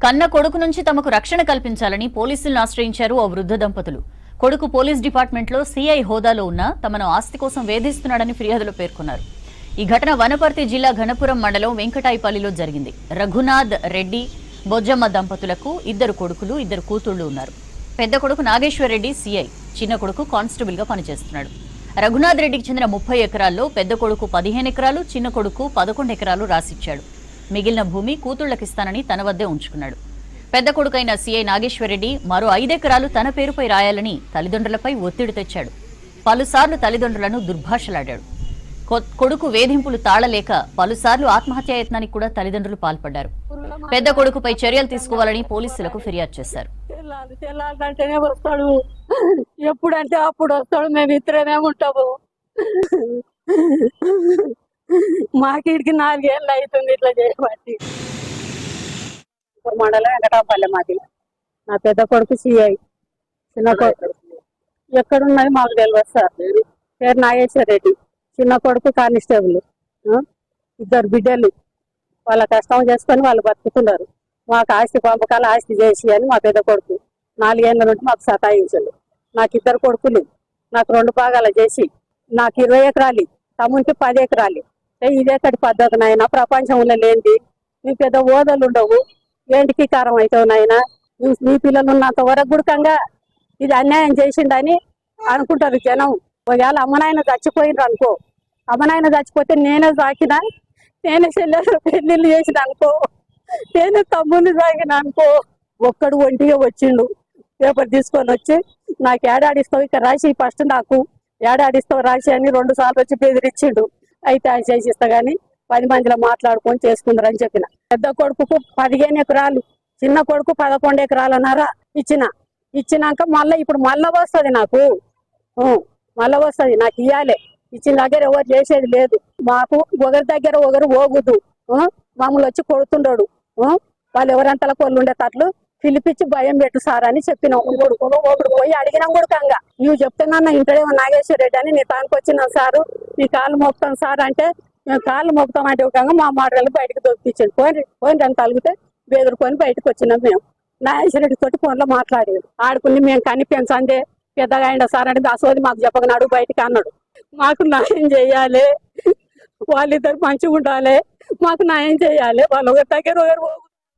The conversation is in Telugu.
కన్న కొడుకు నుంచి తమకు రక్షణ కల్పించాలని పోలీసులను ఆశ్రయించారు ఓ వృద్ధ దంపతులు. కొడుకు పోలీస్ డిపార్ట్మెంట్లో సీఐ హోదాలో ఉన్న తమను ఆస్తి కోసం వేధిస్తున్నాడని ఫిర్యాదులో పేర్కొన్నారు. ఈ ఘటన వనపర్తి జిల్లా ఘనపురం మండలం వెంకటాయిపల్లిలో జరిగింది. రఘునాథ్ రెడ్డి, బొజ్జమ్మ దంపతులకు 2 కొడుకులు 2 కూతుళ్లు ఉన్నారు. పెద్ద కొడుకు నాగేశ్వర్ రెడ్డి సీఐ, చిన్న కొడుకు కానిస్టేబుల్ గా పనిచేస్తున్నాడు. రఘునాథ్ రెడ్డికి చెందిన 30 ఎకరాల్లో పెద్ద కొడుకు 15 ఎకరాలు, చిన్న కొడుకు 11 ఎకరాలు రాసిచ్చాడు. మిగిలిన భూమి కూతుళ్లకిస్తానని తన వద్దే ఉంచుకున్నాడు. పెద్ద కొడుకైన సీఐ నాగేశ్వరరెడ్డి మరో 5 ఎకరాలు తన పేరుపై రాయాలని తల్లిదండ్రులపై ఒత్తిడి తెచ్చాడు. పలుసార్లు తల్లిదండ్రులను దుర్భాషలాడాడు. కొడుకు వేధింపులు తాళలేక పలుసార్లు ఆత్మహత్యాయత్నానికి కూడా తల్లిదండ్రులు పాల్పడ్డారు. పెద్ద కొడుకుపై చర్యలు తీసుకోవాలని పోలీసులకు ఫిర్యాదు చేశారు. తెల్లాలంటేనే వస్తాడు, ఎప్పుడంటే అప్పుడు వస్తాడు, మేము ఇద్దరమే ఉంటాము. మాకిడికి 4 ఏళ్ళు అవుతుంది ఇట్లా చేయబట్టి. మండలం వెంకటాపల్లె మాది. నా పెద్ద కొడుకు సిఐ, చిన్న కొడుకు ఎక్కడున్నది మాకు తెలియదు సార్. పేరు నాగేశ్వర రెడ్డి, చిన్న కొడుకు కానిస్టేబుల్. 2 బిడ్డలు, వాళ్ళ కష్టం చేసుకొని వాళ్ళు బతుకుతున్నారు. మాకు ఆస్తి పంపకాలు ఆస్తి చేసి అని మా పెద్ద కొడుకు 4 ఏళ్ళ నుండి మాకు సతాయించాడు. నాకు 2 కొడుకులు, నాకు 2 భాగాలు చేసి నాకు 20 ఎకరాలు, తమ్మునికి 10 ఎకరాలు. ఇదేకటి పద్ధతి నాయన, ప్రపంచంలో లేనిది. నీ పెద్ద ఓదలు ఉండవు, ఏంటికి కారం అవుతావు నాయన. నీ పిల్లలు ఉన్నంత వరకు గుడకంగా ఇది అన్యాయం చేసిండని అనుకుంటారు జనం. ఒకవేళ అమ్మనాయన చచ్చిపోయిండ్రు అనుకో, అమ్మనాయన చచ్చిపోతే నేనే సాకినా, నేనే చెల్లెలు పెళ్లిళ్ళు చేసిన అనుకో, నేనే తమ్ముని సాగిన అనుకో. ఒక్కడు ఒంటిగా వచ్చిండు, పేపర్ తీసుకొని వచ్చి నాకు ఏడాడిస్తావు ఇక్కడ రాసి, ఫస్ట్ నాకు ఏడాడిస్తావు రాసి అని 2 సార్లు వచ్చి బెదిరించిండు. అయితే ఆయన చేసిస్తా గానీ 10 మందిలో మాట్లాడుకొని చేసుకుందరని చెప్పిన. పెద్ద కొడుకు 15 ఎకరాలు, చిన్న కొడుకు 11 ఎకరాలన్నారా ఇచ్చినాక మళ్ళీ ఇప్పుడు మళ్ళా వస్తుంది నాకు, మళ్ళా వస్తుంది నాకు ఇయ్యాలి. ఇచ్చిన దగ్గర ఎవరు చేసేది లేదు. మాకు ఒకరి దగ్గర ఒకరు పోగుద్దు, మామూలు వచ్చి కొడుతుండడు. వాళ్ళు ఎవరంతలా కొళ్ళు ఉండేటట్లు పిలిపించి భయం పెట్టు సార్ అని చెప్పినాం. ఒకడు పోయి అడిగినాం కొడుకంగా, నువ్వు చెప్తున్నా ఇంటడేమో నాగేశ్వర రెడ్డి అని, నీ తానికి వచ్చినాం సారు, నీ కాళ్ళు మోపుతాం సార్ అంటే, మేము కాళ్ళు మోపుతాం అంటే ఒక మా మాటలు బయటకు దొరికించాడు. పోయిన దాన్ని తలిగితే బెదురుకొని బయటకు వచ్చినాం. మేము నాగేశ్వర రెడ్డి తోటి ఫోన్లో మాట్లాడేది, ఆడుకుని మేము కనిపించండి పెద్దగా అయిందా సార్ అంటే అసోది మాకు చెప్పగనాడు, బయటకు అన్నాడు. మాకు న్యాయం చేయాలి, వాళ్ళిద్దరు మంచిగా ఉండాలి, మాకు న్యాయం చేయాలి. వాళ్ళు ఒకరి దగ్గర ఒకరు